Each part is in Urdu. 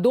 2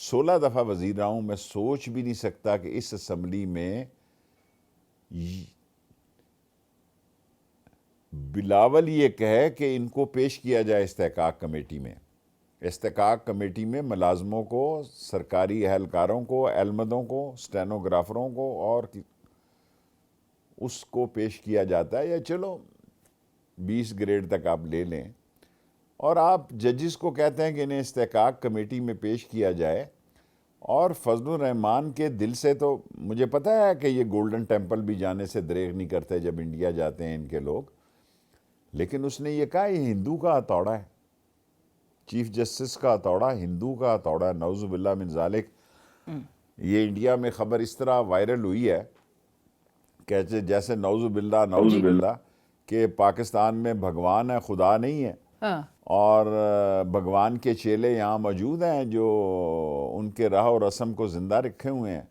16 دفعہ وزیر رہا ہوں. میں سوچ بھی نہیں سکتا کہ اس اسمبلی میں بلاول یہ کہے کہ ان کو پیش کیا جائے استحقاق کمیٹی میں. استحقاق کمیٹی میں ملازموں کو، سرکاری اہلکاروں کو، علمدوں کو، اسٹینوگرافروں کو اور اس کو پیش کیا جاتا ہے. یا چلو 20 گریڈ تک آپ لے لیں، اور آپ ججز کو کہتے ہیں کہ انہیں استحقاق کمیٹی میں پیش کیا جائے. اور فضل الرحمان کے دل سے تو مجھے پتہ ہے کہ یہ گولڈن ٹیمپل بھی جانے سے دریغ نہیں کرتے جب انڈیا جاتے ہیں ان کے لوگ، لیکن اس نے یہ کہا یہ ہندو کا ہتھوڑا ہے، چیف جسٹس کا ہتھوڑا، ہندو کا ہتھوڑا، نعوذ باللہ من ذالک. یہ انڈیا میں خبر اس طرح وائرل ہوئی ہے کہ جیسے نعوذ باللہ کہ پاکستان میں بھگوان ہے، خدا نہیں ہے. ہاں. اور بھگوان کے چیلے یہاں موجود ہیں جو ان کے راہ و رسم کو زندہ رکھے ہوئے ہیں.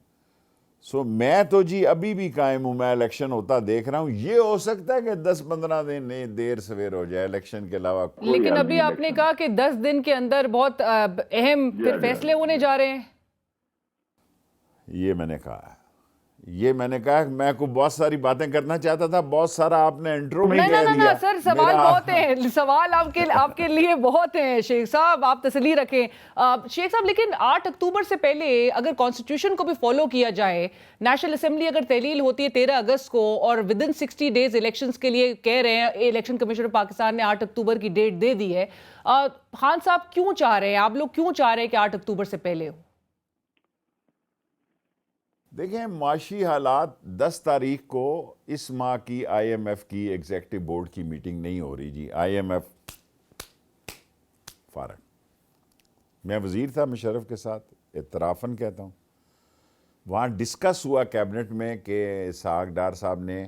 سو میں تو جی ابھی بھی قائم ہوں، میں الیکشن ہوتا دیکھ رہا ہوں. یہ ہو سکتا ہے کہ 10-15 دن دیر سویر ہو جائے، الیکشن کے علاوہ کوئی لیکن ابھی آپ نے کہا کہ 10 دن کے اندر بہت اہم پھر فیصلے ہونے جا رہے ہیں. یہ میں نے کہا میں کو بہت ساری باتیں کرنا چاہتا تھا، بہت سارا آپ نے انٹرو میں کہہ دیا. نہ سر، سوال بہت ہیں، سوال آپ کے لیے بہت ہیں شیخ صاحب، آپ تسلی رکھیں. شیخ صاحب لیکن 8 اکتوبر سے پہلے اگر کانسٹیٹیوشن کو بھی فالو کیا جائے، نیشنل اسمبلی اگر تحلیل ہوتی ہے 13 اگست کو اور ودن 60 ڈیز الیکشنز کے لیے کہہ رہے ہیں، الیکشن کمیشن پاکستان نے 8 اکتوبر کی ڈیٹ دے دی ہے، خان صاحب کیوں چاہ رہے ہیں، آپ لوگ کیوں چاہ رہے ہیں کہ 8 اکتوبر سے پہلے ہو؟ دیکھیں، معاشی حالات 10 تاریخ کو اس ماہ کی آئی ایم ایف کی ایگزیکٹو بورڈ کی میٹنگ نہیں ہو رہی جی. آئی ایم ایف فارغ. میں وزیر تھا مشرف کے ساتھ، اعترافاً کہتا ہوں. وہاں ڈسکس ہوا کیبنٹ میں کہ اسحاق ڈار صاحب نے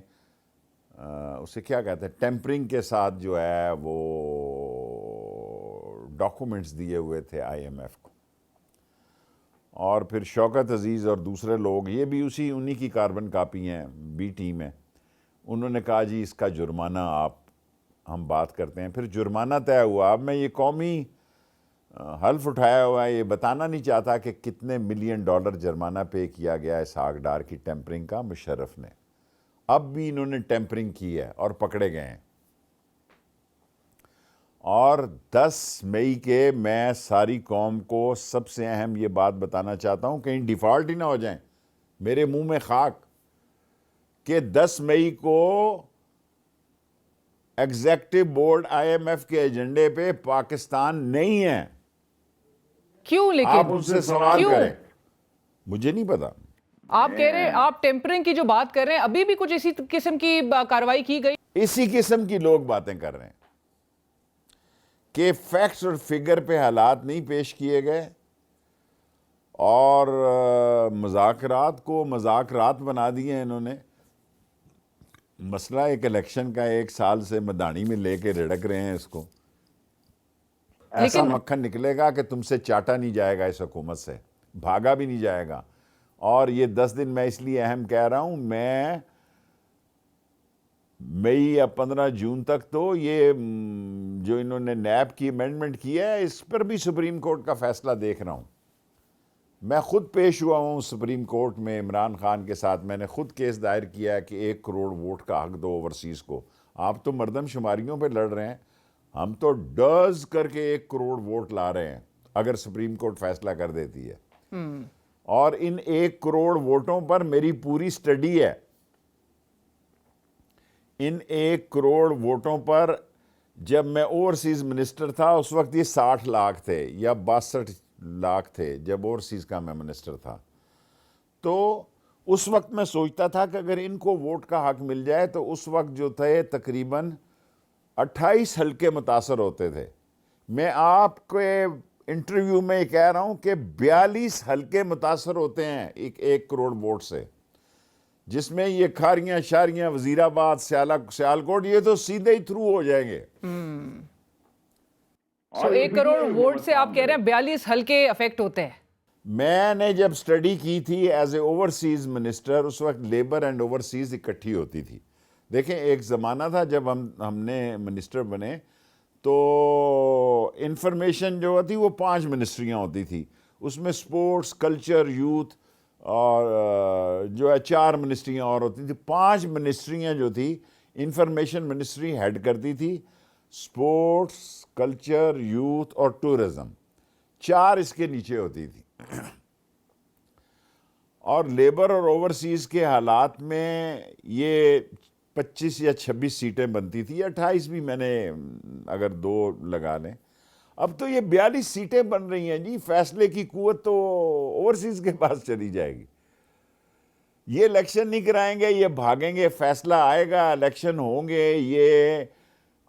اسے کیا کہتے ہیں ٹیمپرنگ کے ساتھ جو ہے وہ ڈاکومنٹس دیے ہوئے تھے آئی ایم ایف کو. اور پھر شوکت عزیز اور دوسرے لوگ، یہ بھی انہی کی کاربن کاپی ہیں، بی ٹیم ہے، انہوں نے کہا جی اس کا جرمانہ ہم بات کرتے ہیں. پھر جرمانہ طے ہوا. اب میں یہ قومی حلف اٹھایا ہوا ہے، یہ بتانا نہیں چاہتا کہ کتنے $ملین جرمانہ پے کیا گیا اسحاق ڈار کی ٹیمپرنگ کا مشرف نے. اب بھی انہوں نے ٹیمپرنگ کی ہے اور پکڑے گئے ہیں. اور 10 مئی کے میں ساری قوم کو سب سے اہم یہ بات بتانا چاہتا ہوں، کہیں ڈیفالٹ ہی نہ ہو جائیں، میرے منہ میں خاک، کہ 10 مئی کو executive board I M F کے ایجنڈے پہ پاکستان نہیں ہے. کیوں؟ لیکن آپ ان سے سوال کریں، مجھے نہیں پتا. آپ کہہ رہے ہیں، آپ ٹیمپرنگ کی جو بات کر رہے ہیں، ابھی بھی کچھ اسی قسم کی کارروائی کی گئی؟ اسی قسم کی لوگ باتیں کر رہے ہیں کہ فیکٹس اور فگر پہ حالات نہیں پیش کیے گئے اور مذاکرات کو مذاکرات بنا دیے انہوں نے. مسئلہ ایک الیکشن کا 1 سال سے مدانی میں لے کے رڑک رہے ہیں اس کو. ایسا مکھن نکلے گا کہ تم سے چاٹا نہیں جائے گا، اس حکومت سے بھاگا بھی نہیں جائے گا. اور یہ 10 دن میں اس لیے اہم کہہ رہا ہوں، میں مئی یا 15 جون تک تو یہ جو انہوں نے نیب کی امینڈمنٹ کی ہے اس پر بھی سپریم کورٹ کا فیصلہ دیکھ رہا ہوں. میں خود پیش ہوا ہوں سپریم کورٹ میں عمران خان کے ساتھ. میں نے خود کیس دائر کیا ہے کہ 1 کروڑ ووٹ کا حق دو اوورسیز کو. آپ تو مردم شماریوں پہ لڑ رہے ہیں، ہم تو ڈز کر کے 1 کروڑ ووٹ لا رہے ہیں اگر سپریم کورٹ فیصلہ کر دیتی ہے. اور ان 1 کروڑ ووٹوں پر میری پوری سٹڈی ہے. ان 1 کروڑ ووٹوں پر جب میں اوورسیز منسٹر تھا اس وقت یہ 60 لاکھ تھے یا 62 لاکھ تھے جب اوورسیز کا میں منسٹر تھا. تو اس وقت میں سوچتا تھا کہ اگر ان کو ووٹ کا حق مل جائے تو اس وقت جو تھے تقریباً 28 حلقے متاثر ہوتے تھے. میں آپ کے انٹرویو میں کہہ رہا ہوں کہ 42 حلقے متاثر ہوتے ہیں 1 کروڑ ووٹ سے، جس میں یہ کھاریاں شاریاں وزیر آباد سیالکوٹ یہ تو سیدھے ہی تھرو ہو جائیں گے. 1 کروڑ ووٹ سے آپ کہہ رہے ہیں 42 حلقے افیکٹ ہوتے ہیں. میں نے جب سٹڈی کی تھی ایز اے اوورسیز منسٹر، اس وقت لیبر اینڈ اوورسیز اکٹھی ہوتی تھی. دیکھیں ایک زمانہ تھا جب ہم نے منسٹر بنے تو انفارمیشن جو ہوتی وہ 5 منسٹریاں ہوتی تھی. اس میں سپورٹس، کلچر، یوتھ اور جو ہے 4 منسٹریاں اور ہوتی تھیں. 5 منسٹریاں جو تھی انفارمیشن منسٹری ہیڈ کرتی تھی سپورٹس، کلچر، یوتھ اور ٹورزم. 4 اس کے نیچے ہوتی تھی. اور لیبر اور اوورسیز کے حالات میں یہ 25 یا 26 سیٹیں بنتی تھی، 28 بھی میں نے اگر 2 لگا لیں. اب تو یہ 42 سیٹیں بن رہی ہیں جی. فیصلے کی قوت تو اوورسیز کے پاس چلی جائے گی. یہ الیکشن نہیں کرائیں گے، یہ بھاگیں گے، فیصلہ آئے گا، الیکشن ہوں گے، یہ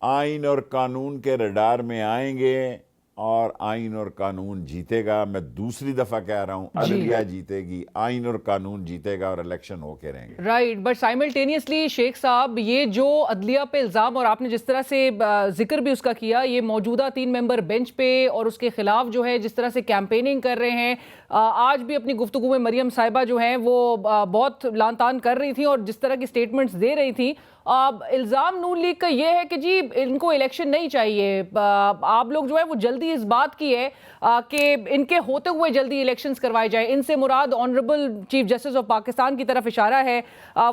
آئین اور قانون کے رڈار میں آئیں گے اور آئین اور قانون جیتے گا. میں دوسری دفعہ کہہ رہا ہوں، عدلیہ جیتے گی، آئین اور قانون جیتے گا اور الیکشن ہو کے رہیں گے. رائٹ، بٹ سائملٹینیسلی شیخ صاحب یہ جو عدلیہ پہ الزام اور آپ نے جس طرح سے ذکر بھی اس کا کیا، یہ موجودہ 3 ممبر بینچ پہ اور اس کے خلاف جو ہے جس طرح سے کیمپیننگ کر رہے ہیں، آج بھی اپنی گفتگو میں مریم صاحبہ جو ہیں وہ بہت لان تان کر رہی تھیں اور جس طرح کی سٹیٹمنٹس دے رہی تھیں. الزام نون لیگ کا یہ ہے کہ جی ان کو الیکشن نہیں چاہیے. آپ لوگ جو ہے وہ جلدی اس بات کی ہے کہ ان کے ہوتے ہوئے جلدی الیکشنز کروائے جائیں. ان سے مراد honourable chief justice of Pakistan کی طرف اشارہ ہے،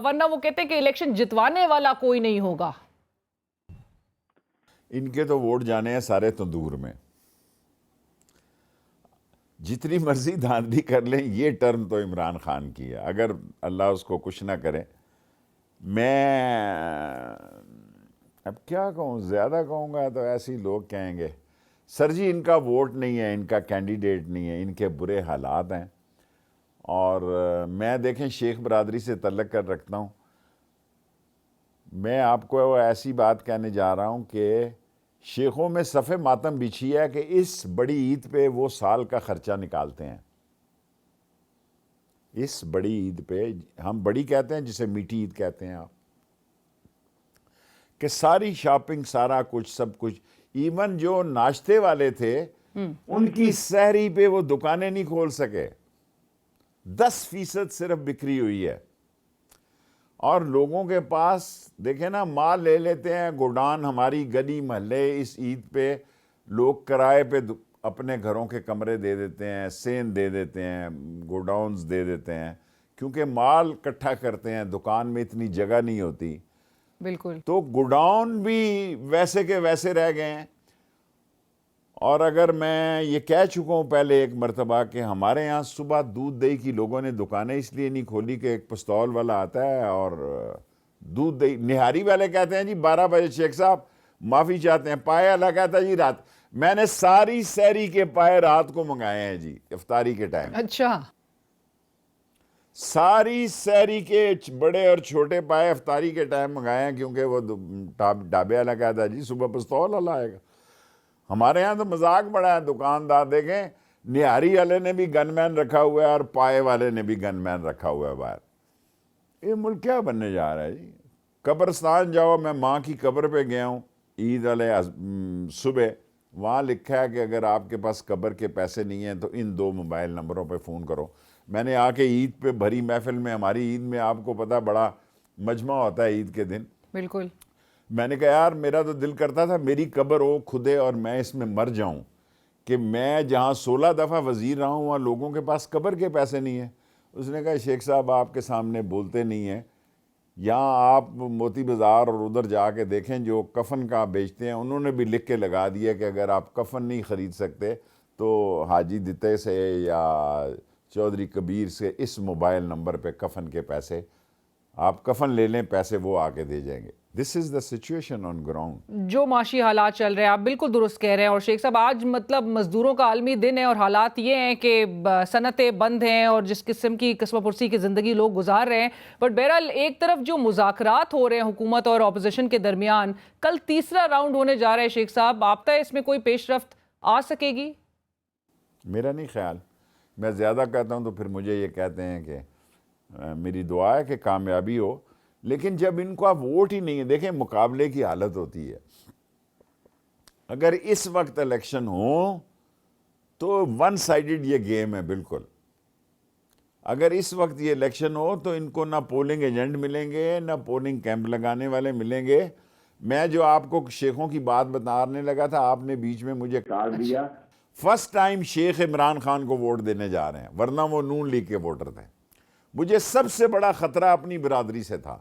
ورنہ وہ کہتے ہیں کہ الیکشن جتوانے والا کوئی نہیں ہوگا. ان کے تو ووٹ جانے ہیں سارے تندور میں. جتنی مرضی دھاندلی کر لیں، یہ ٹرم تو عمران خان کی ہے، اگر اللہ اس کو کچھ نہ کرے. میں اب کیا کہوں، زیادہ کہوں گا تو ایسے ہی لوگ کہیں گے سر جی ان کا ووٹ نہیں ہے، ان کا کینڈیڈیٹ نہیں ہے، ان کے برے حالات ہیں. اور میں دیکھیں شیخ برادری سے تعلق کر رکھتا ہوں. میں آپ کو ایسی بات کہنے جا رہا ہوں کہ شیخوں میں صف ماتم بچھی ہے کہ اس بڑی عید پہ وہ سال کا خرچہ نکالتے ہیں. اس بڑی عید پہ، ہم بڑی کہتے ہیں جسے میٹھی عید کہتے ہیں آپ، کہ ساری شاپنگ، سارا کچھ، سب کچھ، ایون جو ناشتے والے تھے ان کی سحری پہ وہ دکانیں نہیں کھول سکے. 10% صرف بکری ہوئی ہے. اور لوگوں کے پاس دیکھیں نا، مال لے لیتے ہیں. گوڈان ہماری گلی محلے اس عید پہ لوگ کرائے پہ اپنے گھروں کے کمرے دے دیتے ہیں، سین دے دیتے ہیں، گوڈاؤنز دے دیتے ہیں، کیونکہ مال اکٹھا کرتے ہیں، دکان میں اتنی جگہ نہیں ہوتی. بالکل. تو گوڈاؤن بھی ویسے کے ویسے رہ گئے ہیں. اور اگر میں یہ کہہ چکا ہوں پہلے ایک مرتبہ کہ ہمارے ہاں صبح دودھ دہی کی لوگوں نے دکانیں اس لیے نہیں کھولی کہ ایک پستول والا آتا ہے اور دودھ دہی، نہاری والے کہتے ہیں جی 12 بجے شیخ صاحب معافی چاہتے ہیں، پائے والا کہتا ہے جی رات. میں نے ساری سحری کے پائے رات کو منگائے ہیں جی افطاری کے ٹائم. اچھا. ساری سحری کے بڑے اور چھوٹے پائے افطاری کے ٹائم منگائے ہیں، کیونکہ وہ ڈھابے والا کہتا ہے جی صبح پستول والا آئے گا. ہمارے ہاں تو مذاق بڑا ہے. دکاندار دیکھیں، نہاری والے نے بھی گن مین رکھا ہوا ہے اور پائے والے نے بھی گن مین رکھا ہوا ہے باہر. یہ ملک کیا بننے جا رہا ہے جی؟ قبرستان جاؤ، میں ماں کی قبر پہ گیا ہوں عید والے صبح، وہاں لکھا ہے کہ اگر آپ کے پاس قبر کے پیسے نہیں ہیں تو ان 2 موبائل نمبروں پہ فون کرو. میں نے آ کے عید پہ بھری محفل میں، ہماری عید میں آپ کو پتہ بڑا مجمع ہوتا ہے عید کے دن. بالکل. میں نے کہا یار میرا تو دل کرتا تھا میری قبر ہو کھدے اور میں اس میں مر جاؤں، کہ میں جہاں 16 دفعہ وزیر رہا ہوں وہاں لوگوں کے پاس قبر کے پیسے نہیں ہیں. اس نے کہا شیخ صاحب آپ کے سامنے بولتے نہیں ہیں، یہاں آپ موتی بازار اور ادھر جا کے دیکھیں جو کفن کا بیچتے ہیں، انہوں نے بھی لکھ کے لگا دیا کہ اگر آپ کفن نہیں خرید سکتے تو حاجی دتے سے یا چودھری کبیر سے اس موبائل نمبر پہ کفن کے پیسے آپ کفن لے لیں، پیسے وہ آ کے دے جائیں گے. دس از دا سچویشن آن گراؤنڈ. جو معاشی حالات چل رہے ہیں آپ بالکل درست کہہ رہے ہیں. اور شیخ صاحب آج مطلب مزدوروں کا عالمی دن ہے اور حالات یہ ہیں کہ صنعتیں بند ہیں اور جس قسم کی قسم پرسی کی زندگی لوگ گزار رہے ہیں. بٹ بہرحال ایک طرف جو مذاکرات ہو رہے ہیں حکومت اور اپوزیشن کے درمیان، کل تیسرا راؤنڈ ہونے جا رہا ہے. شیخ صاحب آپ تک اس میں کوئی پیش رفت آ سکے گی؟ میرا نہیں خیال. میں زیادہ کہتا ہوں تو پھر مجھے یہ کہتے ہیں کہ میری دعا ہے کہ کامیابی ہو، لیکن جب ان کو آپ ووٹ ہی نہیں ہے، دیکھیں مقابلے کی حالت ہوتی ہے. اگر اس وقت الیکشن ہو تو ون سائیڈڈ یہ گیم ہے بالکل. اگر اس وقت یہ الیکشن ہو تو ان کو نہ پولنگ ایجنٹ ملیں گے، نہ پولنگ کیمپ لگانے والے ملیں گے. میں جو آپ کو شیخوں کی بات بتانے لگا تھا، آپ نے بیچ میں مجھے کاٹ دیا. فرسٹ ٹائم شیخ عمران خان کو ووٹ دینے جا رہے ہیں، ورنہ وہ نون لیگ کے ووٹر تھے۔ مجھے سب سے بڑا خطرہ اپنی برادری سے تھا،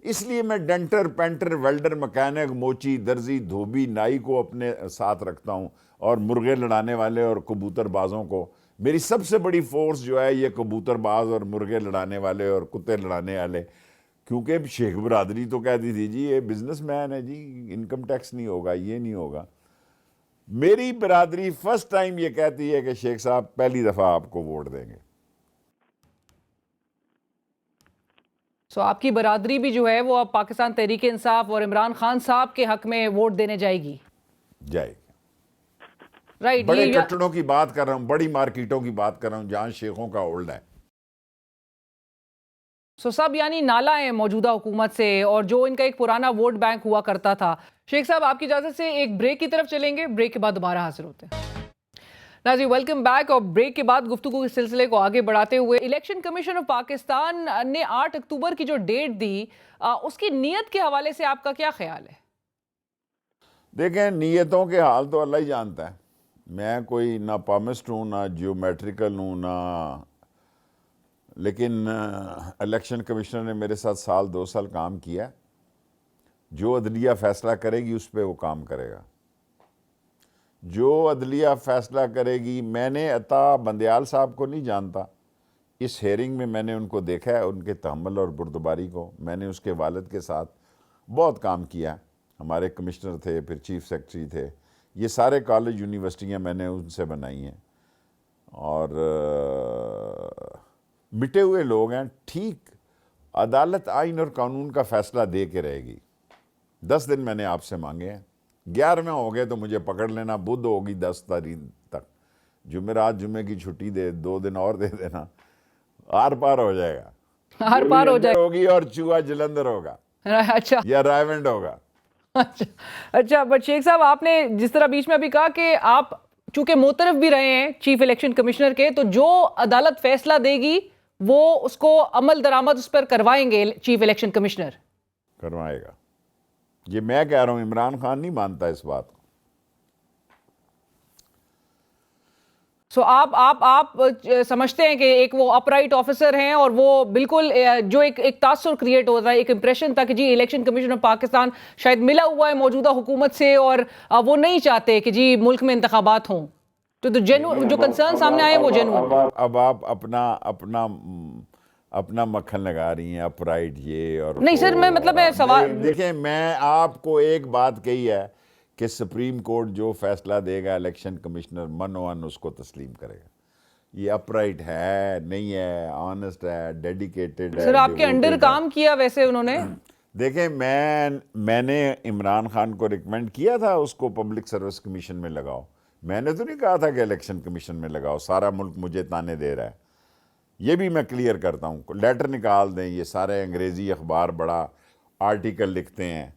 اس لیے میں ڈنٹر، پینٹر، ویلڈر، مکینک، موچی، درزی، دھوبی، نائی کو اپنے ساتھ رکھتا ہوں، اور مرغے لڑانے والے اور کبوتر بازوں کو۔ میری سب سے بڑی فورس جو ہے یہ کبوتر باز اور مرغے لڑانے والے اور کتے لڑانے والے، کیونکہ شیخ برادری تو کہتی تھی جی یہ بزنس مین ہے جی، انکم ٹیکس نہیں ہوگا، یہ نہیں ہوگا۔ میری برادری فرسٹ ٹائم یہ کہتی ہے کہ شیخ صاحب پہلی دفعہ آپ کو ووٹ دیں گے۔ سو آپ کی برادری بھی جو ہے وہ اب پاکستان تحریک انصاف اور عمران خان صاحب کے حق میں ووٹ دینے جائے گی؟ جائے گی۔ رائٹ، بڑے کٹڑوں کی بات کر رہا ہوں، بڑی مارکیٹوں کی بات کر رہا ہوں جہاں شیخوں کا ہولڈ ہے۔ سو سب یعنی نالا ہے موجودہ حکومت سے، اور جو ان کا ایک پرانا ووٹ بینک ہوا کرتا تھا۔ شیخ صاحب آپ کی اجازت سے ایک بریک کی طرف چلیں گے، بریک کے بعد دوبارہ حاضر ہوتے ہیں۔ ناظرین ویلکم بیک، اور بریک کے بعد گفتگو کے سلسلے کو آگے بڑھاتے ہوئے، الیکشن کمیشن آف پاکستان نے 8 اکتوبر کی جو ڈیٹ دی، اس کی نیت کے حوالے سے آپ کا کیا خیال ہے؟ دیکھیں، نیتوں کے حال تو اللہ ہی جانتا ہے، میں کوئی نہ پامسٹ ہوں، نہ جیومیٹریکل ہوں، نہ، لیکن الیکشن کمشنر نے میرے ساتھ 2 سال کام کیا، جو عدلیہ فیصلہ کرے گی اس پہ وہ کام کرے گا، جو عدلیہ فیصلہ کرے گی۔ میں نے عطا بندیال صاحب کو نہیں جانتا، اس ہیئرنگ میں نے ان کو دیکھا ہے، ان کے تحمل اور بردباری کو۔ میں نے اس کے والد کے ساتھ بہت کام کیا، ہمارے کمشنر تھے، پھر چیف سیکرٹری تھے، یہ سارے کالج یونیورسٹیاں میں نے ان سے بنائی ہیں، اور مٹے ہوئے لوگ ہیں۔ ٹھیک، عدالت آئین اور قانون کا فیصلہ دے کے رہے گی۔ 10 دن میں نے آپ سے مانگے ہیں، 11ویں ہو گئے تو مجھے پکڑ لینا، بدھ ہوگی 10 تاریخ تک، جمعرات جمعے کی چھٹی دے، 2 دن اور دے دینا، آر پار ہو جائے گا، ہر بار ہو جائے ہوگی، اور چوہا جلندر ہوگا اچھا یا رائیونڈ ہوگا۔ اچھا، بٹ شیخ صاحب آپ نے جس طرح بیچ میں ابھی کہا کہ آپ چونکہ موترف بھی رہے ہیں چیف الیکشن کمشنر کے، تو جو عدالت فیصلہ دے گی وہ اس کو عمل درآمد اس پر کروائیں گے چیف الیکشن کمشنر؟ کروائے گا، یہ میں کہہ رہا ہوں، عمران خان نہیں مانتا اس بات کو۔ سو آپ سمجھتے ہیں کہ ایک وہ اپ رائٹ آفیسر ہیں، اور وہ بالکل جو ایک تاثر کریٹ ہوتا ہے، ایک امپریشن تھا کہ جی الیکشن کمیشن آف پاکستان شاید ملا ہوا ہے موجودہ حکومت سے، اور وہ نہیں چاہتے کہ جی ملک میں انتخابات ہوں، تو جو کنسرن سامنے آئے وہ جینوئن۔ اب آپ اپنا مکھن لگا رہی ہیں، اپ رائٹ یہ اور نہیں سر، میں مطلب ہے سوال، دیکھیں، میں آپ کو ایک بات کہی ہے کہ سپریم کورٹ جو فیصلہ دے گا الیکشن کمشنر من اس کو تسلیم کرے گا۔ یہ اپ رائٹ ہے، نہیں ہے، آنسٹ ہے، ڈیڈیکیٹڈ ہے۔ سر آپ کے انڈر کام کیا ویسے انہوں نے؟ دیکھیں، میں نے عمران خان کو ریکمینڈ کیا تھا اس کو پبلک سروس کمیشن میں لگاؤ، میں نے تو نہیں کہا تھا کہ الیکشن کمیشن میں لگاؤ، سارا ملک مجھے تانے دے رہا ہے، یہ بھی میں کلیئر کرتا ہوں، لیٹر نکال دیں، یہ سارے انگریزی اخبار بڑا آرٹیکل لکھتے ہیں،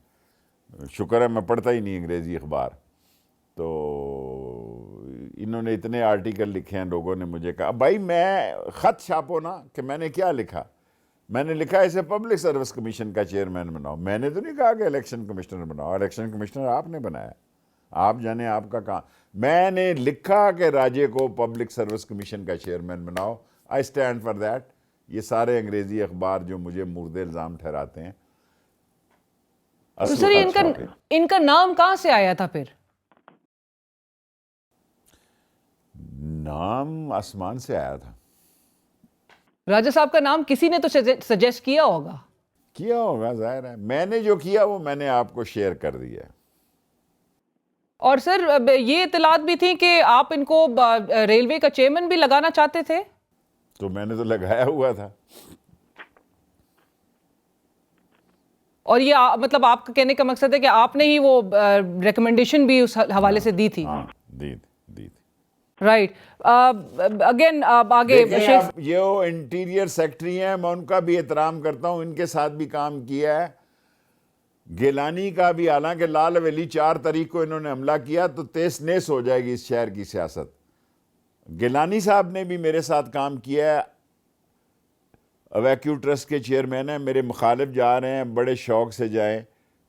شکر ہے میں پڑھتا ہی نہیں انگریزی اخبار، تو انہوں نے اتنے آرٹیکل لکھے ہیں، لوگوں نے مجھے کہا بھائی میں خط چھاپو نا کہ میں نے کیا لکھا، میں نے لکھا اسے پبلک سروس کمیشن کا چیئرمین بناؤ، میں نے تو نہیں کہا کہ الیکشن کمشنر بناؤ، الیکشن کمشنر آپ نے بنایا، آپ جانے آپ کا کام، میں نے لکھا کہ راجے کو پبلک سروس کمیشن کا چیئرمین بناؤ، آئی اسٹینڈ فار دیٹ۔ یہ سارے انگریزی اخبار جو مجھے مورد الزام ٹھہراتے ہیں، تو سر ان کا نام کہاں سے آیا تھا پھر؟ نام آسمان سے آیا تھا، راجہ صاحب کا نام کسی نے تو سجیسٹ کیا ہوگا، ظاہر ہے، میں نے جو کیا وہ میں نے آپ کو شیئر کر دیا ہے۔ اور سر یہ اطلاعات بھی تھی کہ آپ ان کو ریلوے کا چیئرمین بھی لگانا چاہتے تھے؟ تو میں نے تو لگایا ہوا تھا، اور یہ مطلب آپ کا کہنے کا مقصد ہے کہ آپ نے ہی وہ ریکمنڈیشن بھی اس حوالے سے دی تھی؟ ہاں، دی تھی۔ رائٹ، اگین آگے یہ انٹیریئر سیکٹری ہیں، میں ان کا بھی احترام کرتا ہوں، ان کے ساتھ بھی کام کیا ہے، گیلانی کا بھی، حالانکہ لال حویلی 4 تاریخ کو انہوں نے حملہ کیا تو تیس نیس ہو جائے گی اس شہر کی سیاست۔ گیلانی صاحب نے بھی میرے ساتھ کام کیا ہے، اویکیو ٹرسٹ کے چیئرمین ہیں، میرے مخالف جا رہے ہیں، بڑے شوق سے جائیں،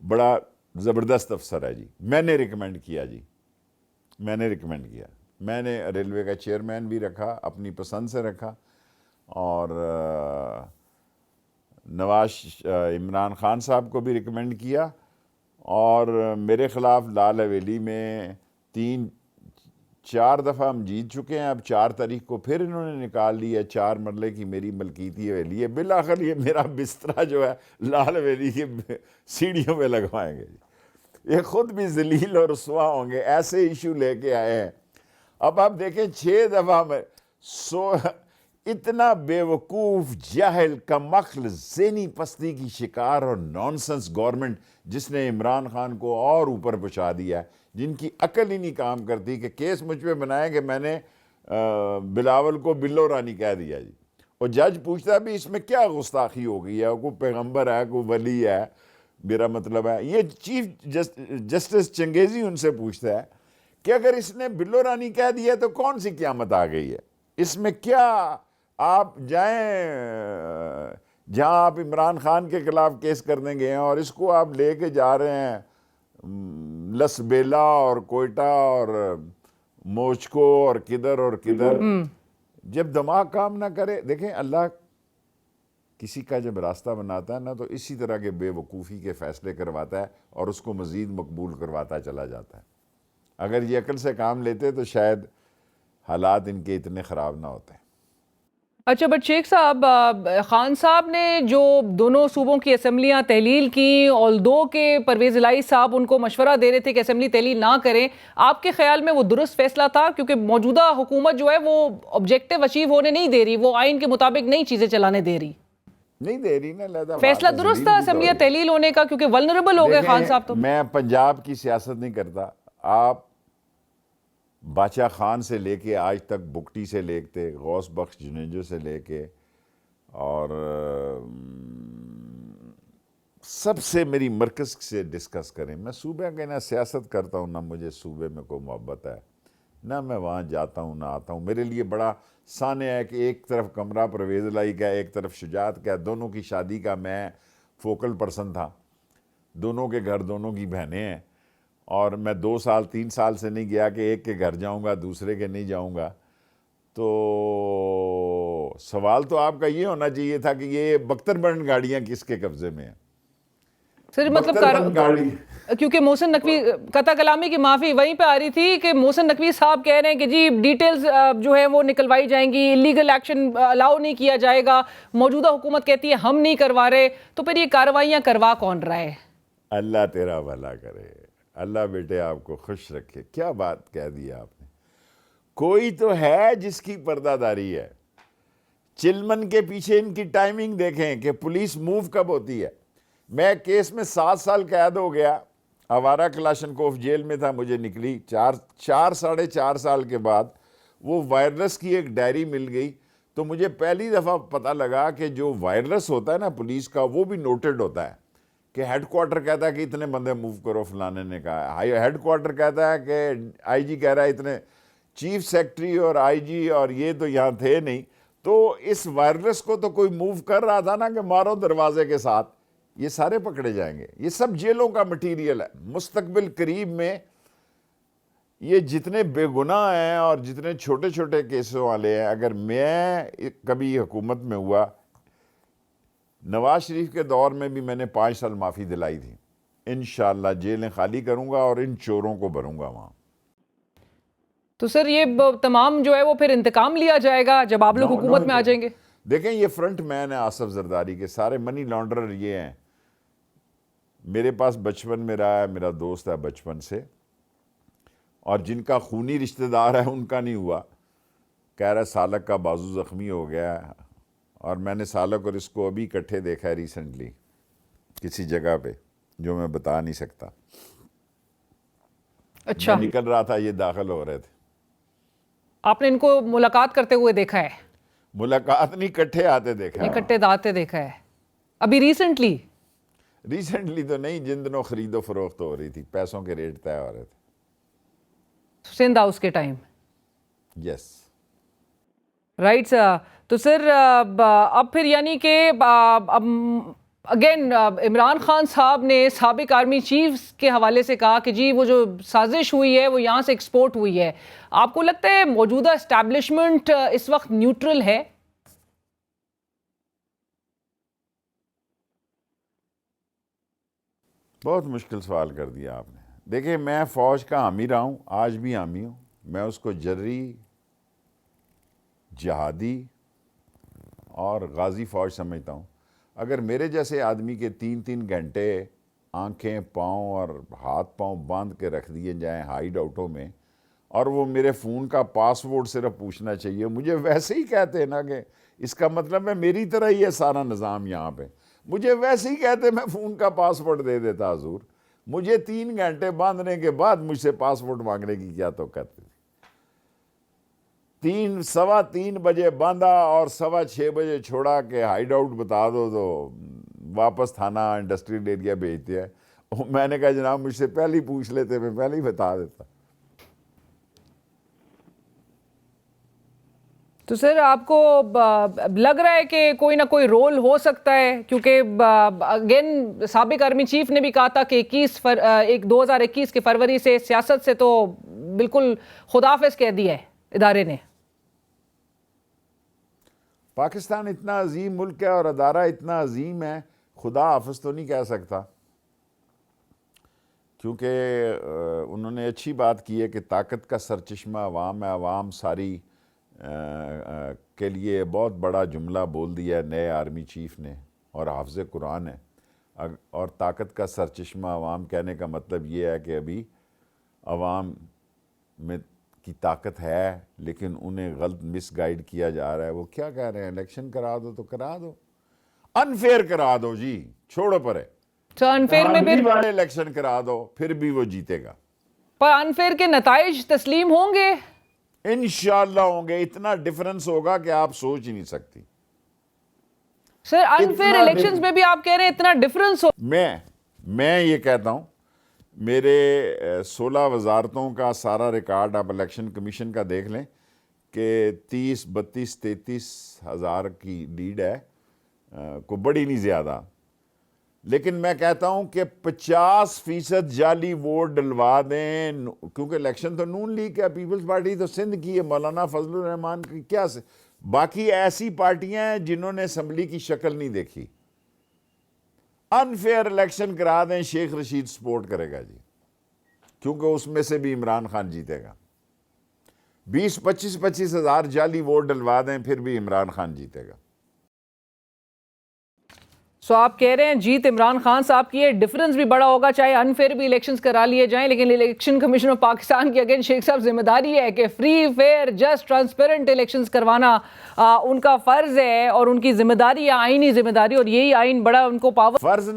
بڑا زبردست افسر ہے جی، میں نے ریکمینڈ کیا جی، میں نے ریکمینڈ کیا۔ میں نے ریلوے کا چیئرمین بھی رکھا، اپنی پسند سے رکھا، اور عمران خان صاحب کو بھی ریکمینڈ کیا، اور میرے خلاف لال حویلی میں 4 دفعہ ہم جیت چکے ہیں۔ اب 4 تاریخ کو پھر انہوں نے نکال لیا 4 مرلے کی میری ملکیتی حویلی ہے، بالآخر یہ میرا بسترا جو ہے لال حویلی کی سیڑھیوں پہ لگوائیں گے۔ یہ خود بھی ذلیل اور رسوا ہوں گے، ایسے ایشو لے کے آئے ہیں۔ اب آپ دیکھیں 6 دفعہ میں اتنا بے وقوف، جاہل، کم عقل، ذہنی پستی کی شکار اور نانسنس گورنمنٹ جس نے عمران خان کو اور اوپر پہنچا دیا ہے، جن کی عقل ہی نہیں کام کرتی کہ کیس مجھ پہ بنائے کہ میں نے بلاول کو بلو رانی کہہ دیا جی، اور جج پوچھتا بھی اس میں کیا گستاخی ہو گئی ہے، کوئی پیغمبر ہے، کوئی ولی ہے، میرا مطلب ہے یہ چیف جسٹس چنگیزی ان سے پوچھتا ہے کہ اگر اس نے بلو رانی کہہ دیا تو کون سی قیامت آ گئی ہے، اس میں کیا آپ جائیں جہاں آپ عمران خان کے خلاف کیس کرنے گئے ہیں اور اس کو آپ لے کے جا رہے ہیں لسبیلا اور کوئٹہ اور موچکو اور کدھر جب دماغ کام نہ کرے۔ دیکھیں اللہ کسی کا جب راستہ بناتا ہے نا تو اسی طرح کے بے وقوفی کے فیصلے کرواتا ہے اور اس کو مزید مقبول کرواتا چلا جاتا ہے۔ اگر یہ عقل سے کام لیتے تو شاید حالات ان کے اتنے خراب نہ ہوتے۔ اچھا بٹ شیخ صاحب، خان صاحب نے جو دونوں صوبوں کی اسمبلیاں تحلیل کی، آلدو کہ پرویز الہی صاحب ان کو مشورہ دے رہے تھے کہ اسمبلی تحلیل نہ کریں، آپ کے خیال میں وہ درست فیصلہ تھا؟ کیونکہ موجودہ حکومت جو ہے وہ آبجیکٹو اچیو ہونے نہیں دے رہی، وہ آئین کے مطابق نئی چیزیں چلانے دے رہی، نہیں دے رہی نا، لہذا فیصلہ درست تھا اسمبلیاں تحلیل ہونے کا، کیونکہ ولنریبل ہو گئے خان صاحب تو۔ میں پنجاب کی سیاست نہیں کرتا، آپ باچا خان سے لے کے آج تک بگٹی سے لے کے غوث بخش جنیجو سے لے کے اور سب سے میری مرکز سے ڈسکس کریں، میں صوبے کے نہ سیاست کرتا ہوں، نہ مجھے صوبے میں کوئی محبت ہے، نہ میں وہاں جاتا ہوں نہ آتا ہوں۔ میرے لیے بڑا سانیہ ہے کہ ایک طرف کمرہ پرویز الہی کا، ایک طرف شجاعت کا، دونوں کی شادی کا میں فوکل پرسن تھا، دونوں کے گھر دونوں کی بہنیں ہیں، اور میں 2 سال 3 سال سے نہیں گیا کہ ایک کے گھر جاؤں گا دوسرے کے نہیں جاؤں گا۔ تو سوال تو آپ کا یہ ہونا چاہیے تھا کہ یہ بختر بند گاڑیاں کس کے قبضے میں ہیں؟ سر مطلب کیونکہ محسن نقوی قطع کلامی کی معافی وہیں پہ آ رہی تھی کہ محسن نقوی صاحب کہہ رہے ہیں کہ جی ڈیٹیلز جو ہے وہ نکلوائی جائیں گی، لیگل ایکشن الاؤ نہیں کیا جائے گا، موجودہ حکومت کہتی ہے ہم نہیں کروا رہے، تو پھر یہ کارروائیاں کروا کون رہا ہے؟ اللہ تیرا بھلا کرے، اللہ بیٹے آپ کو خوش رکھے۔ کیا بات کہہ دی آپ نے، کوئی تو ہے جس کی پردہ داری ہے۔ چلمن کے پیچھے ان کی ٹائمنگ دیکھیں کہ پولیس موو کب ہوتی ہے۔ میں کیس میں 7 سال قید ہو گیا، آوارہ کلاشنکوف جیل میں تھا، مجھے نکلی 4.5 سال کے بعد وہ وائرلیس کی ایک ڈائری مل گئی، تو مجھے پہلی دفعہ پتہ لگا کہ جو وائرلیس ہوتا ہے نا پولیس کا، وہ بھی نوٹڈ ہوتا ہے کہ ہیڈ کوارٹر کہتا ہے کہ اتنے بندے موو کرو، فلانے نے کہا، ہیڈ کوارٹر کہتا ہے کہ آئی جی کہہ رہا ہے اتنے، چیف سیکٹری اور آئی جی اور یہ تو یہاں تھے نہیں، تو اس وائرلیس کو تو کوئی موو کر رہا تھا نا کہ مارو دروازے کے ساتھ، یہ سارے پکڑے جائیں گے۔ یہ سب جیلوں کا مٹیریل ہے۔ مستقبل قریب میں یہ جتنے بے گناہ ہیں اور جتنے چھوٹے چھوٹے کیسوں والے ہیں، اگر میں کبھی حکومت میں ہوا، نواز شریف کے دور میں بھی میں نے 5 سال معافی دلائی تھی، انشاءاللہ جیلیں خالی کروں گا اور ان چوروں کو بھروں گا وہاں۔ تو سر یہ تمام جو ہے وہ پھر انتقام لیا جائے گا جب آپ لوگ حکومت میں آ جائیں گے؟ دیکھیں یہ فرنٹ مین ہے آصف زرداری کے، سارے منی لانڈرر یہ ہیں۔ میرے پاس بچپن میں رہا ہے، میرا دوست ہے بچپن سے، اور جن کا خونی رشتہ دار ہے ان کا نہیں ہوا، کہہ رہا ہے سالک کا بازو زخمی ہو گیا ہے، اور میں نے سالک اور اس کو ابھی اکٹھے دیکھا ہے ریسنٹلی کسی جگہ پہ جو میں بتا نہیں سکتا۔ اچھا، میں نکل رہا تھا، یہ داخل ہو رہے تھے۔ آپ نے ان کو ملاقات کرتے ہوئے دیکھا ہے؟ ملاقات نہیں، اکٹھے آتے دیکھا ہے۔ اکٹھے آتے دیکھا ہے ابھی ریسنٹلی تو نہیں، جن دنوں خرید و فروخت ہو رہی تھی، پیسوں کے ریٹ طے ہو رہے تھے، سندھ ہاؤس کے ٹائم؟ Yes right sir. تو سر اب پھر یعنی کہ اب اگین عمران خان صاحب نے سابق آرمی چیف کے حوالے سے کہا کہ جی وہ جو سازش ہوئی ہے وہ یہاں سے ایکسپورٹ ہوئی ہے. آپ کو لگتا ہے موجودہ اسٹیبلشمنٹ اس وقت نیوٹرل ہے؟ بہت مشکل سوال کر دیا آپ نے. دیکھیں میں فوج کا حامی رہا ہوں, آج بھی حامی ہوں. میں اس کو جرری, جہادی اور غازی فوج سمجھتا ہوں. اگر میرے جیسے آدمی کے 3 گھنٹے آنکھیں پاؤں اور ہاتھ پاؤں باندھ کے رکھ دیے جائیں ہائیڈ آؤٹوں میں, اور وہ میرے فون کا پاس ورڈ صرف پوچھنا چاہیے, مجھے ویسے ہی کہتے ہیں نا کہ اس کا مطلب ہے میری طرح ہی ہے سارا نظام یہاں پہ. مجھے ویسے ہی کہتے میں فون کا پاس ورڈ دے دیتا حضور. مجھے 3 گھنٹے باندھنے کے بعد مجھ سے پاس ورڈ مانگنے کی کیا توقعت تھی. 3:15 بجے باندھا اور 6:15 بجے چھوڑا کہ ہائیڈ آؤٹ بتا دو تو واپس تھانہ انڈسٹریل ایریا بھیجتے ہیں. میں نے کہا جناب مجھ سے پہلے ہی پوچھ لیتے, میں پہلے ہی بتا دیتا. تو سر آپ کو لگ رہا ہے کہ کوئی نہ کوئی رول ہو سکتا ہے, کیونکہ اگین سابق آرمی چیف نے بھی کہا تھا کہ 2021 کے فروری سے سیاست سے تو بالکل خداحافظ کہہ دیا ہے ادارے نے. پاکستان اتنا عظیم ملک ہے اور ادارہ اتنا عظیم ہے, خدا حافظ تو نہیں کہہ سکتا, کیونکہ انہوں نے اچھی بات کی ہے کہ طاقت کا سرچشمہ عوام ہے. عوام ساری کے لیے بہت بڑا جملہ بول دیا ہے نئے آرمی چیف نے, اور حافظ قرآن ہے. اور طاقت کا سرچشمہ عوام کہنے کا مطلب یہ ہے کہ ابھی عوام میں کی طاقت ہے لیکن انہیں غلط مس گائیڈ کیا جا رہا ہے. وہ کیا کہہ رہے ہیں, الیکشن کرا دو تو کرا دو, انفیئر کرا دو جی, چھوڑو پرے. تو انفیئر میں پھر الیکشن کرا دو پھر بھی وہ جیتے گا. پر انفیئر کے نتائج تسلیم ہوں گے انشاءاللہ ہوں گے. اتنا ڈیفرنس ہوگا کہ آپ سوچ ہی نہیں سکتی. سر انفیئر الیکشنز میں بھی آپ کہہ رہے ہیں اتنا ڈیفرنس ہو. میں یہ کہتا ہوں, میرے 16 وزارتوں کا سارا ریکارڈ آپ الیکشن کمیشن کا دیکھ لیں کہ 30, 32, 33 ہزار کی لیڈ ہے, کوئی بڑی نہیں زیادہ. لیکن میں کہتا ہوں کہ 50% جعلی ووٹ ڈلوا دیں, کیونکہ الیکشن تو نون لیگ ہے, پیپلز پارٹی تو سندھ کی ہے, مولانا فضل الرحمان کی کیا سے, باقی ایسی پارٹیاں ہیں جنہوں نے اسمبلی کی شکل نہیں دیکھی. انفیئر الیکشن کرا دیں, شیخ رشید سپورٹ کرے گا جی, کیونکہ اس میں سے بھی عمران خان جیتے گا. 20-25 ہزار جعلی ووٹ ڈلوا دیں پھر بھی عمران خان جیتے گا. سو آپ کہہ رہے ہیں جیت عمران خان صاحب کی ہے, ڈیفرنس بھی بڑا ہوگا چاہے انفیئر بھی الیکشنز کرا لیے جائیں, لیکن الیکشن کمیشن آف پاکستان کی اگین شیخ صاحب ذمہ داری ہے کہ free, fair, just, transparent elections کروانا ان کا فرض ہے اور ان کی ذمہ داری ہے, آئینی ذمہ داری, اور یہی آئین بڑا ان کو پاور. فرض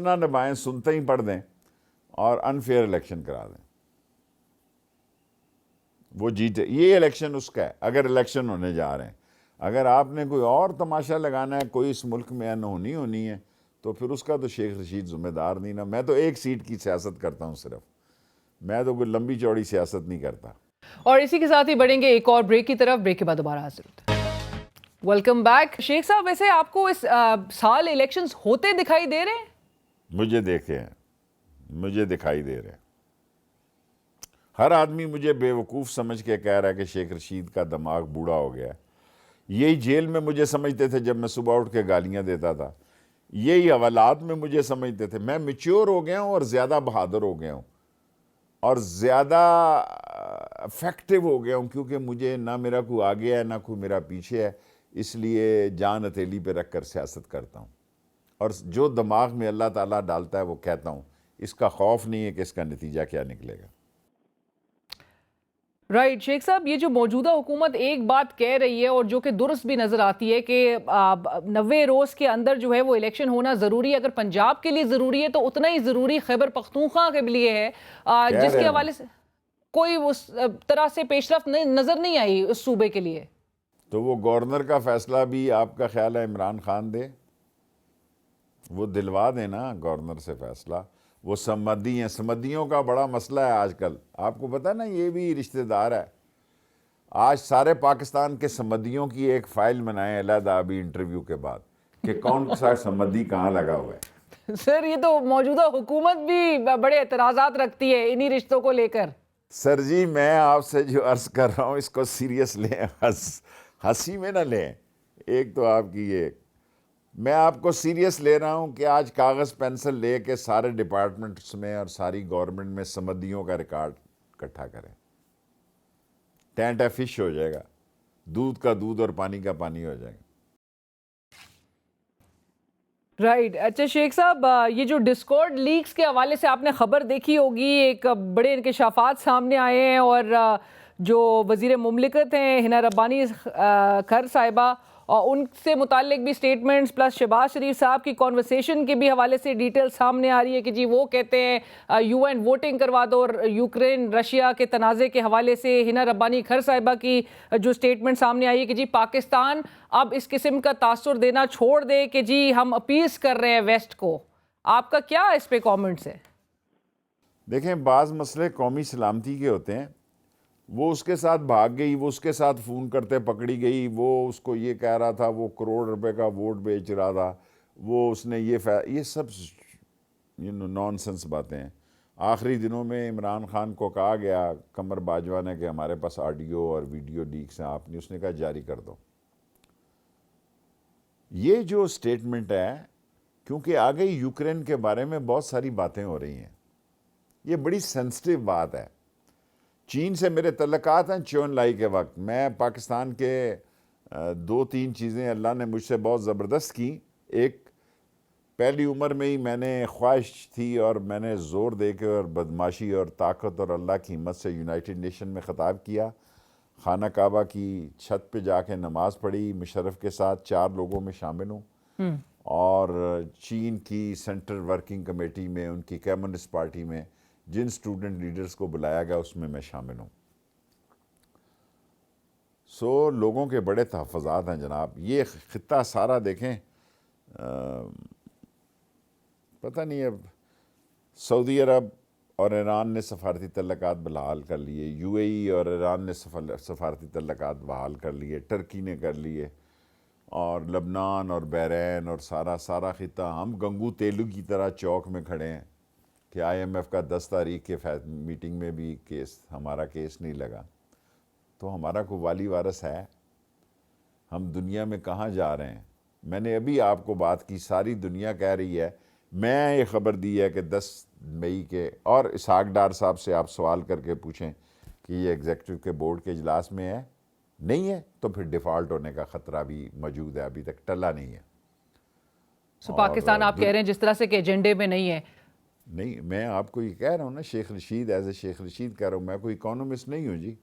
نہ نبھائیں, سنتے ہی پڑھ دیں اور انفیئر الیکشن کرا دیں, وہ جیتے. یہ الیکشن اس کا ہے اگر الیکشن ہونے جا رہے ہیں. اگر آپ نے کوئی اور تماشا لگانا ہے, کوئی اس ملک میں انہونی ہونی ہے, تو پھر اس کا تو شیخ رشید ذمہ دار نہیں نا. میں تو 1 سیٹ کی سیاست کرتا ہوں صرف, میں تو کوئی لمبی چوڑی سیاست نہیں کرتا. اور اسی کے ساتھ ہی بڑھیں گے ایک اور بریک کی طرف. بریک کے بعد دوبارہ حاضر ہوتے ہیں. Welcome back. شیخ صاحب ویسے آپ کو اس سال الیکشنز ہوتے دکھائی دے رہے ہیں؟ مجھے دکھائی دے رہے ہیں. ہر آدمی مجھے بے وقوف سمجھ کے کہہ رہا ہے کہ شیخ رشید کا دماغ بوڑھا ہو گیا ہے. یہی جیل میں مجھے سمجھتے تھے جب میں صبح اٹھ کے گالیاں دیتا تھا, یہی حوالات میں مجھے سمجھتے تھے. میں میچور ہو گیا ہوں اور زیادہ بہادر ہو گیا ہوں اور زیادہ افیکٹو ہو گیا ہوں, کیونکہ مجھے نہ میرا کوئی آگے ہے نہ کوئی میرا پیچھے ہے, اس لیے جان ہتھیلی پہ رکھ کر سیاست کرتا ہوں. اور جو دماغ میں اللہ تعالیٰ ڈالتا ہے وہ کہتا ہوں. اس کا خوف نہیں ہے کہ اس کا نتیجہ کیا نکلے گا. رائٹ شیخ صاحب, یہ جو موجودہ حکومت ایک بات کہہ رہی ہے اور جو کہ درست بھی نظر آتی ہے کہ 90 روز کے اندر جو ہے وہ الیکشن ہونا ضروری ہے. اگر پنجاب کے لیے ضروری ہے تو اتنا ہی ضروری خیبر پختونخوا کے لیے ہے, جس کے حوالے سے کوئی اس طرح سے پیش رفت نظر نہیں آئی اس صوبے کے لیے. تو وہ گورنر کا فیصلہ بھی آپ کا خیال ہے عمران خان دے, وہ دلوا دے نا گورنر سے فیصلہ. وہ سمدی ہیں, سمدیوں کا بڑا مسئلہ ہے آج کل, آپ کو پتہ نا یہ بھی رشتہ دار ہے. آج سارے پاکستان کے سمدیوں کی ایک فائل بنائیں علیحدہ ابھی انٹرویو کے بعد کہ کون سا سمدی کہاں لگا ہوا ہے. سر یہ تو موجودہ حکومت بھی بڑے اعتراضات رکھتی ہے انہی رشتوں کو لے کر. سر جی میں آپ سے جو عرض کر رہا ہوں اس کو سیریس لیں, ہنسی میں نہ لیں. ایک تو آپ کی یہ, میں آپ کو سیریس لے رہا ہوں کہ آج کاغذ پینسل لے کے سارے ڈپارٹمنٹس میں اور ساری گورنمنٹ میں سمدیوں کا ریکارڈ اکٹھا کریں. ٹینٹ ہے فش ہو جائے گا, دودھ کا دودھ اور پانی کا پانی ہو جائے گا. رائٹ. اچھا شیخ صاحب, یہ جو ڈسکارڈ لیکس کے حوالے سے آپ نے خبر دیکھی ہوگی, ایک بڑے انکشافات سامنے آئے ہیں اور جو وزیر مملکت ہیں ہنا ربانی کھر صاحبہ, اور ان سے متعلق بھی سٹیٹمنٹس پلس شہباز شریف صاحب کی کانورسیشن کے بھی حوالے سے ڈیٹیل سامنے آ رہی ہے کہ جی وہ کہتے ہیں یو این ووٹنگ کروا دو, اور یوکرین رشیا کے تنازع کے حوالے سے ہنا ربانی کھر صاحبہ کی جو سٹیٹمنٹ سامنے آئی ہے کہ جی پاکستان اب اس قسم کا تاثر دینا چھوڑ دے کہ جی ہم اپیز کر رہے ہیں ویسٹ کو. آپ کا کیا اس پہ کامنٹس ہے؟ دیکھیں بعض مسئلے قومی سلامتی کے ہوتے ہیں, وہ اس کے ساتھ بھاگ گئی, وہ اس کے ساتھ فون کرتے پکڑی گئی, وہ اس کو یہ کہہ رہا تھا وہ کروڑ روپے کا ووٹ بیچ رہا تھا, وہ اس نے یہ سب نان سنس باتیں ہیں. آخری دنوں میں عمران خان کو کہا گیا قمر باجوہ نے کہ ہمارے پاس آڈیو اور ویڈیو لیکس ہیں, آپ نے, اس نے کہا جاری کر دو. یہ جو سٹیٹمنٹ ہے, کیونکہ آگے یوکرین کے بارے میں بہت ساری باتیں ہو رہی ہیں, یہ بڑی سینسٹیو بات ہے. چین سے میرے تعلقات ہیں چون لائی کے وقت. میں پاکستان کے 2-3 چیزیں اللہ نے مجھ سے بہت زبردست کی. ایک, پہلی عمر میں ہی میں نے خواہش تھی اور میں نے زور دے کے اور بدماشی اور طاقت اور اللہ کی ہمت سے یونائٹڈ نیشن میں خطاب کیا, خانہ کعبہ کی چھت پہ جا کے نماز پڑھی, مشرف کے ساتھ 4 لوگوں میں شامل ہوں, اور چین کی سینٹر ورکنگ کمیٹی میں, ان کی کمیونسٹ پارٹی میں جن اسٹوڈنٹ لیڈرز کو بلایا گیا اس میں شامل ہوں. سو لوگوں کے بڑے تحفظات ہیں جناب. یہ خطہ سارا دیکھیں, پتہ نہیں اب سعودی عرب اور ایران نے سفارتی تعلقات بحال کر لیے, یو اے ای اور ایران نے سفارتی تعلقات بحال کر لیے, ٹرکی نے کر لیے, اور لبنان اور بحرین اور سارا خطہ. ہم گنگو تیلو کی طرح چوک میں کھڑے ہیں کہ آئی ایم ایف کا 10 تاریخ کے میٹنگ میں بھی ہمارا کیس نہیں لگا. تو ہمارا کوئی والی وارث ہے؟ ہم دنیا میں کہاں جا رہے ہیں؟ میں نے ابھی آپ کو بات کی, ساری دنیا کہہ رہی ہے, میں یہ خبر دی ہے کہ 10 مئی کے, اور اسحاق ڈار صاحب سے آپ سوال کر کے پوچھیں کہ یہ ایگزیکٹو کے بورڈ کے اجلاس میں ہے, نہیں ہے تو پھر ڈیفالٹ ہونے کا خطرہ بھی موجود ہے, ابھی تک ٹلا نہیں ہے. سو پاکستان آپ کہہ رہے ہیں جس طرح سے کہ ایجنڈے میں نہیں ہے. نہیں, میں آپ کو یہ کہہ رہا ہوں نا, شیخ رشید ایز اے شیخ رشید کہہ رہا ہوں, میں کوئی اکانومسٹ نہیں ہوں جی.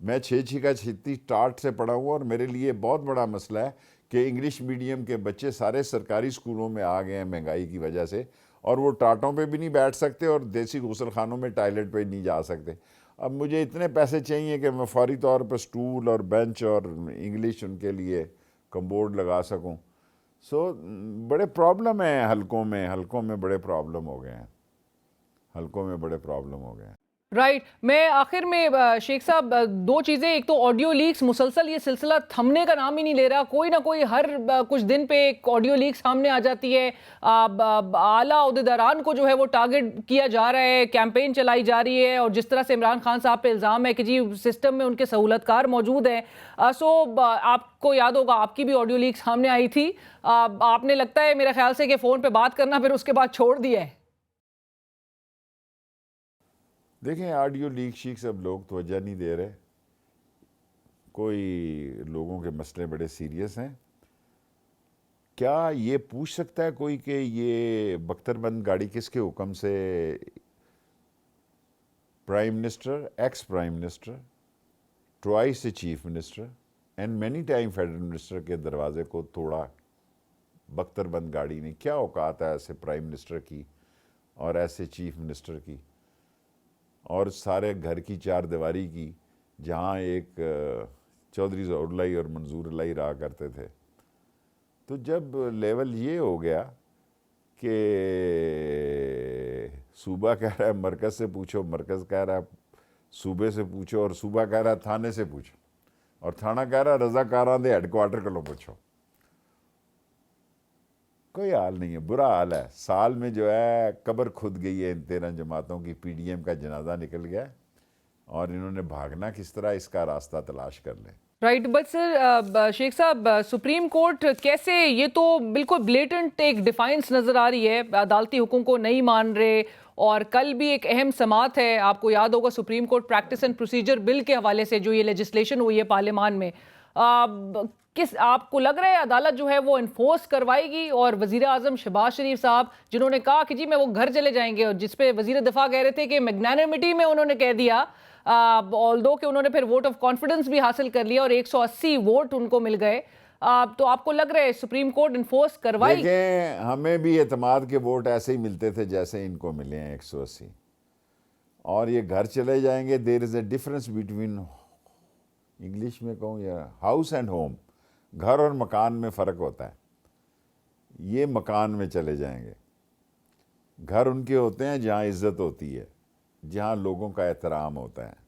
میں 6 کا 36 ٹاٹ سے پڑھا ہوں, اور میرے لیے بہت بڑا مسئلہ ہے کہ انگلش میڈیم کے بچے سارے سرکاری اسکولوں میں آ گئے ہیں مہنگائی کی وجہ سے, اور وہ ٹاٹوں پہ بھی نہیں بیٹھ سکتے اور دیسی غسل خانوں میں ٹائلٹ پہ نہیں جا سکتے. اب مجھے اتنے پیسے چاہیے کہ میں فوری طور پہ سٹول اور بینچ اور انگلش ان کے لیے کمبورڈ لگا سکوں. سو بڑے پرابلم ہیں حلقوں میں بڑے پرابلم ہو گئے ہیں. رائٹ. میں آخر میں شیخ صاحب 2 چیزیں, ایک تو آڈیو لیکس, مسلسل یہ سلسلہ تھمنے کا نام ہی نہیں لے رہا, کوئی نہ کوئی ہر کچھ دن پہ ایک آڈیو لیک سامنے آ جاتی ہے. اعلیٰ عہدیداران کو جو ہے وہ ٹارگٹ کیا جا رہا ہے, کیمپین چلائی جا رہی ہے, اور جس طرح سے عمران خان صاحب پہ الزام ہے کہ جی سسٹم میں ان کے سہولت کار موجود ہیں. سو آپ کو یاد ہوگا آپ کی بھی آڈیو لیک سامنے آئی تھی, آپ نے لگتا ہے میرے خیال سے کہ فون پہ بات کرنا پھر اس کے بعد چھوڑ دیا ہے. دیکھیں آڈیو لیک شیک سب لوگ توجہ نہیں دے رہے, کوئی لوگوں کے مسئلے بڑے سیریس ہیں. کیا یہ پوچھ سکتا ہے کوئی کہ یہ بختر بند گاڑی کس کے حکم سے prime minister, ex prime minister, twice a chief minister and many time federal minister کے دروازے کو توڑا؟ بختر بند گاڑی نے کیا اوقات ہے ایسے پرائم منسٹر کی اور ایسے چیف منسٹر کی, اور سارے گھر کی 4 دیواری کی, جہاں ایک چودھری ظہور الہی اور منظور الہی رہا کرتے تھے. تو جب لیول یہ ہو گیا کہ صوبہ کہہ رہا ہے مرکز سے پوچھو, مرکز کہہ رہا ہے صوبے سے پوچھو, اور صوبہ کہہ رہا ہے تھانے سے پوچھو, اور تھانہ کہہ رہا ہے رضاکاراں دے ہیڈ کوارٹر کو پوچھو. کوئی حال نہیں ہے، برا حال ہے. سال میں جو ہے قبر کھد گئی ہے ان 13 جماعتوں کی. پی ڈی ایم کا جنازہ نکل گیا اور انہوں نے بھاگنا کس طرح اس کا راستہ تلاش کر لیں. رائٹ، بٹ سر شیخ صاحب، سپریم کورٹ کیسے، یہ تو بالکل بلیٹنٹ ایک ڈیفائنس نظر آ رہی ہے، عدالتی حکم کو نہیں مان رہے. اور کل بھی ایک اہم سماعت ہے، آپ کو یاد ہوگا، Supreme Court practice and procedure bill کے حوالے سے جو یہ لیجسلیشن ہوئی ہے پارلیمان میں. آپ کو لگ رہا ہے عدالت جو ہے وہ انفورس کوائے گی؟ اور وزیر اعظم شہباز شریف صاحب جنہوں نے کہا کہ جی میں وہ گھر چلے جائیں گے، اور جس پہ وزیر دفاع کہہ رہے تھے کہ میگنانیمٹی میں انہوں نے کہہ دیا، آلدو کہ انہوں نے پھر ووٹ آف کانفیڈنس بھی حاصل کر لیا اور 180 ووٹ ان کو مل گئے. تو آپ کو لگ رہا ہے سپریم کورٹ انفورس کروائے؟ دیکھیں، ہمیں بھی اعتماد کے ووٹ ایسے ہی ملتے تھے جیسے ان کو ملے ہیں 180. اور یہ گھر چلے جائیں گے. دیر از اے ڈفرنس بٹوین، انگلش میں کہوں یا ہاؤس اینڈ ہوم، گھر اور مکان میں فرق ہوتا ہے. یہ مکان میں چلے جائیں گے. گھر ان کے ہوتے ہیں جہاں عزت ہوتی ہے، جہاں لوگوں کا احترام ہوتا ہے،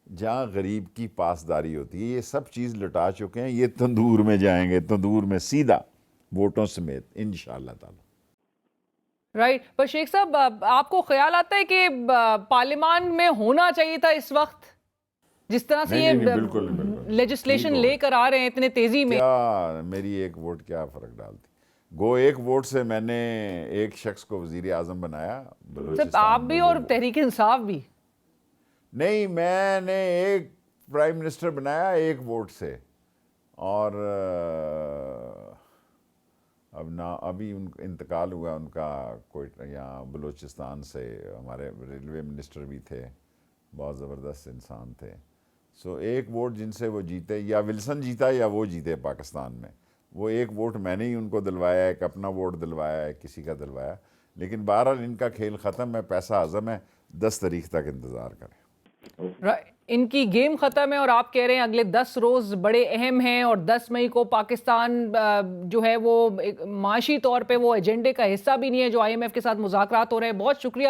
جہاں غریب کی پاسداری ہوتی ہے. یہ سب چیز لٹا چکے ہیں. یہ تندور میں جائیں گے، تندور میں سیدھا ووٹوں سمیت انشاءاللہ تعالی. رائٹ، پر شیخ صاحب آپ کو خیال آتا ہے کہ پارلیمان میں ہونا چاہیے تھا اس وقت، جس طرح سے نہیں، یہ بالکل لیجسلیشن لے کر آ رہے ہیں اتنے تیزی میں؟ کیا میری ایک ووٹ کیا فرق ڈالتی؟ گو ایک ووٹ سے میں نے ایک شخص کو وزیر اعظم بنایا سب آپ بھی اور تحریک انصاف بھی. نہیں، میں نے ایک پرائم منسٹر بنایا ایک ووٹ سے. اور ابھی ان انتقال ہوا ان کا، کوئی یہاں بلوچستان سے، ہمارے ریلوے منسٹر بھی تھے، بہت زبردست انسان تھے. سو ایک ووٹ جن سے وہ جیتے، یا ولسن جیتا یا وہ جیتے پاکستان میں، وہ ایک ووٹ میں نے ہی ان کو دلوایا، ایک اپنا ووٹ دلوایا، ایک کسی کا دلوایا. لیکن بہرحال ان کا کھیل ختم ہے، پیسہ ہضم ہے. 10 تاریخ تک انتظار کریں. ان کی گیم ختم ہے، اور آپ کہہ رہے ہیں اگلے 10 روز بڑے اہم ہیں، اور 10 مئی کو پاکستان جو ہے وہ معاشی طور پہ وہ ایجنڈے کا حصہ بھی نہیں ہے جو IMF کے ساتھ مذاکرات ہو رہے ہیں. بہت شکریہ.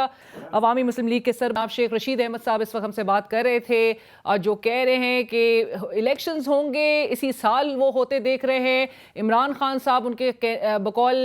عوامی مسلم لیگ کے سربراہ شیخ رشید احمد صاحب اس وقت ہم سے بات کر رہے تھے، جو کہہ رہے ہیں کہ الیکشنز ہوں گے اسی سال، وہ ہوتے دیکھ رہے ہیں. عمران خان صاحب ان کے بقول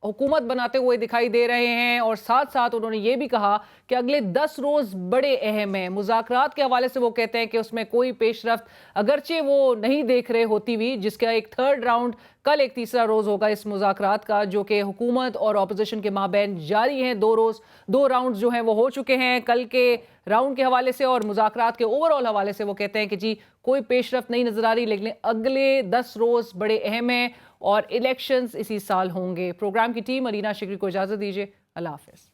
حکومت بناتے ہوئے دکھائی دے رہے ہیں، اور ساتھ ساتھ انہوں نے یہ بھی کہا کہ اگلے 10 روز بڑے اہم ہیں. مذاکرات کے حوالے سے وہ کہتے ہیں کہ اس میں کوئی پیش رفت اگرچہ وہ نہیں دیکھ رہے ہوتی ہوئی، جس کا ایک 3rd راؤنڈ کل، ایک تیسرا روز ہوگا اس مذاکرات کا، جو کہ حکومت اور اپوزیشن کے مابین جاری ہیں. 2 راؤنڈز جو ہیں وہ ہو چکے ہیں کل کے راؤنڈ کے حوالے سے، اور مذاکرات کے اوور آل حوالے سے وہ کہتے ہیں کہ جی کوئی پیش رفت نہیں نظر آ رہی، لیکن اگلے 10 روز بڑے اہم ہیں اور الیکشنز اسی سال ہوں گے. پروگرام کی ٹیم، الینا شکری کو اجازت دیجیے. اللہ حافظ.